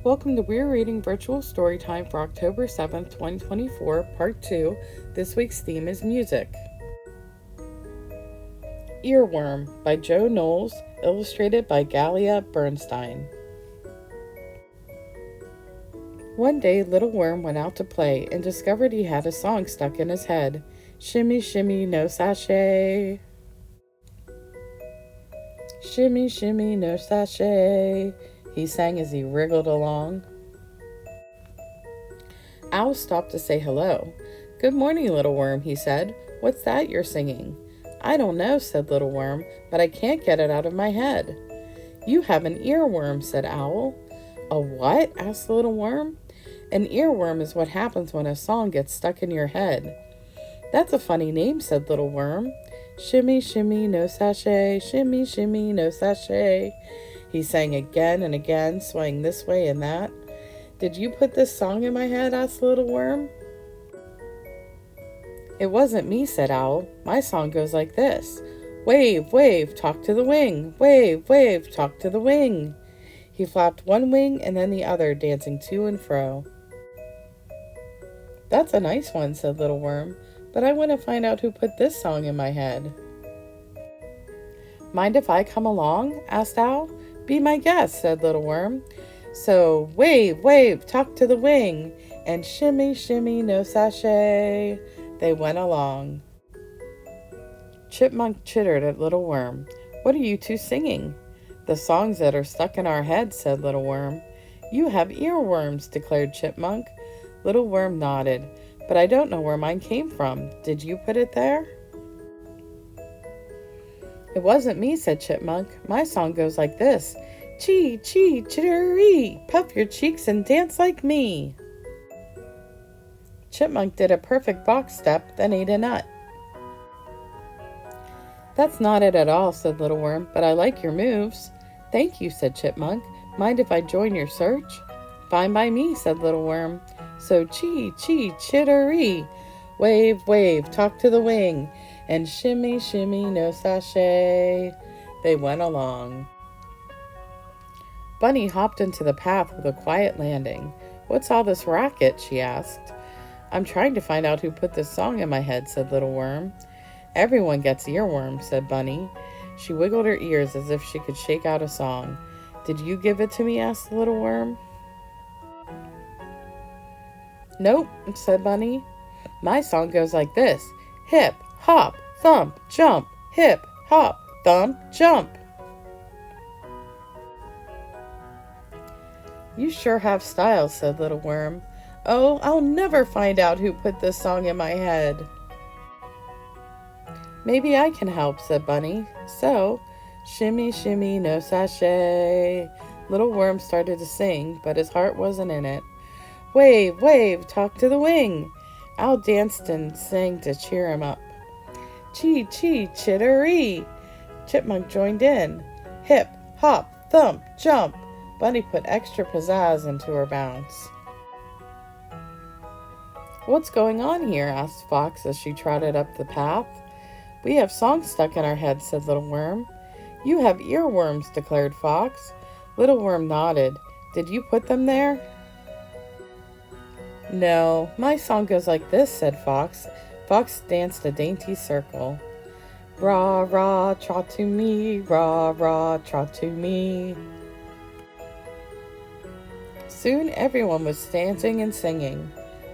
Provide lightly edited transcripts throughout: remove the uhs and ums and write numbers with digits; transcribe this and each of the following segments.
Welcome to Weir Reading Virtual Storytime for October 7th, 2024, Part 2. This week's theme is music. Earworm by Joe Knowles, illustrated by Galia Bernstein. One day, Little Worm went out to play and discovered he had a song stuck in his head. Shimmy, shimmy, no sachet. Shimmy, shimmy, no sachet, he sang as he wriggled along. Owl stopped to say hello. Good morning, Little Worm, he said. What's that you're singing? I don't know, said Little Worm, but I can't get it out of my head. You have an earworm, said Owl. A what? asked the Little Worm. An earworm is what happens when a song gets stuck in your head. That's a funny name, said Little Worm. Shimmy, shimmy, no sachet, shimmy, shimmy, no sachet. He sang again and again, swaying this way and that. Did you put this song in my head? asked Little Worm. It wasn't me, said Owl. My song goes like this. Wave, wave, talk to the wing. Wave, wave, talk to the wing. He flapped one wing and then the other, dancing to and fro. That's a nice one, said Little Worm, but I want to find out who put this song in my head. Mind if I come along? asked Owl. Be my guest, said Little Worm. So wave, wave, talk to the wing, and shimmy, shimmy, no sachet. They went along. Chipmunk chittered at Little Worm. What are you two singing? The songs that are stuck in our heads, said Little Worm. You have earworms, declared Chipmunk. Little Worm nodded. But I don't know where mine came from. Did you put it there? It wasn't me, said Chipmunk. My song goes like this. Chee, chee, chittery, puff your cheeks and dance like me. Chipmunk did a perfect box step, then ate a nut. That's not it at all, said Little Worm, but I like your moves. Thank you, said Chipmunk. Mind if I join your search? Fine by me, said Little Worm. So chee, chee, chittery, wave, wave, talk to the wing, and shimmy, shimmy, no sachet. They went along. Bunny hopped into the path with a quiet landing. What's all this racket? she asked. I'm trying to find out who put this song in my head, said Little Worm. Everyone gets earworms, said Bunny. She wiggled her ears as if she could shake out a song. Did you give it to me? asked the Little Worm. Nope, said Bunny. My song goes like this. Hip, hop, thump, jump. Hip, hop, thump, jump. You sure have style, said Little Worm. Oh, I'll never find out who put this song in my head. Maybe I can help, said Bunny. So, shimmy, shimmy, no sachet. Little Worm started to sing, but his heart wasn't in it. Wave, wave, talk to the wing. Owl danced and sang to cheer him up. Chee, chee, chittery. Chipmunk joined in. Hip, hop, thump, jump. Bunny put extra pizzazz into her bounce. What's going on here? asked Fox as she trotted up the path. We have songs stuck in our heads, said Little Worm. You have earworms, declared Fox. Little Worm nodded. Did you put them there? No, my song goes like this, said Fox. Fox danced a dainty circle. Rah, rah, trot to me, rah, rah, trot to me. Soon everyone was dancing and singing.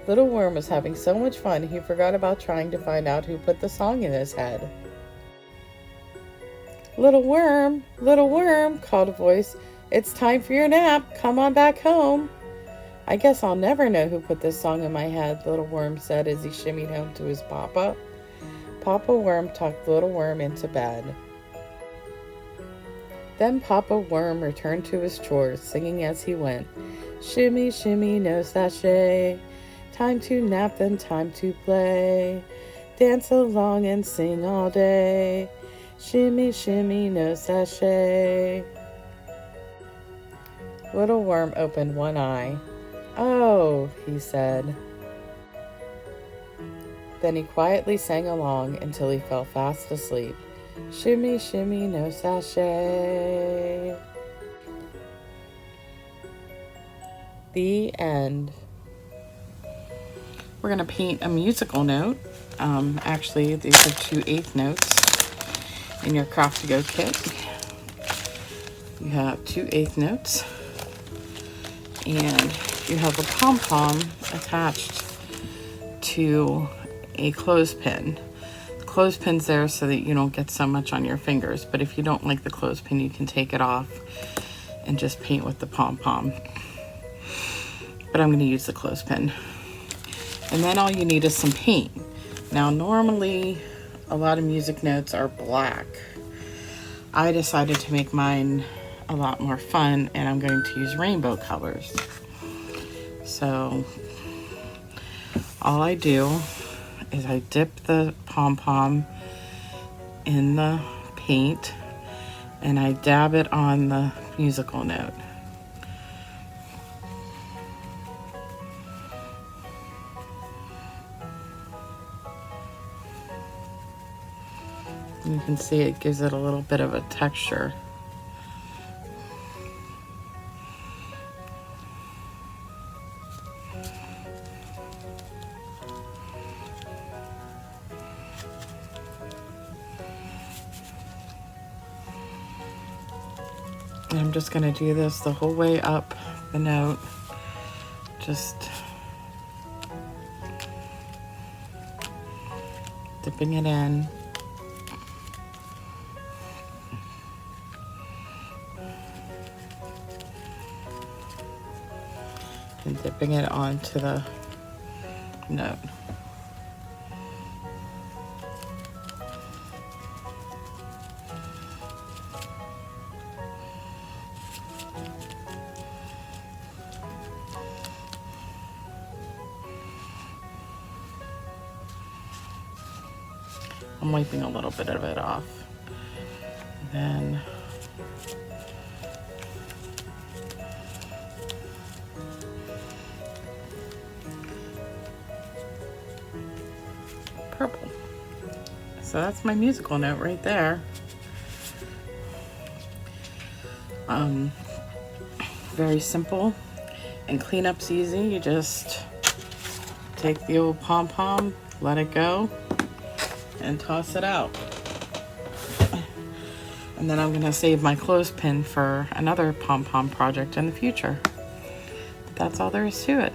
Little Worm was having so much fun he forgot about trying to find out who put the song in his head. Little Worm, called a voice. It's time for your nap. Come on back home. I guess I'll never know who put this song in my head, Little Worm said as he shimmied home to his papa. Papa Worm tucked Little Worm into bed. Then Papa Worm returned to his chores, singing as he went. Shimmy, shimmy, no sachet. Time to nap, then time to play. Dance along and sing all day. Shimmy, shimmy, no sachet. Little Worm opened one eye. Oh, he said. Then he quietly sang along until he fell fast asleep. Shimmy, shimmy, no sachet. The end. We're going to paint a musical note. Actually, these are 2/8 notes in your Craft to Go kit. You have 2/8 notes, and you have a pom-pom attached to a clothespin. The clothespin's there so that you don't get so much on your fingers, but if you don't like the clothespin, you can take it off and just paint with the pom-pom. But I'm going to use the clothespin. And then all you need is some paint. Now, normally a lot of music notes are black. I decided to make mine a lot more fun, and I'm going to use rainbow colors. So all I do is I dip the pom-pom in the paint and I dab it on the musical note. You can see it gives it a little bit of a texture. And I'm just going to do this the whole way up the note. Just dipping it in. And dipping it onto the note. I'm wiping a little bit of it off. Then purple. So that's my musical note right there. Very simple, and cleanup's easy. You just take the old pom-pom, let it go, and toss it out. And then I'm gonna save my clothespin for another pom-pom project in the future. But that's all there is to it.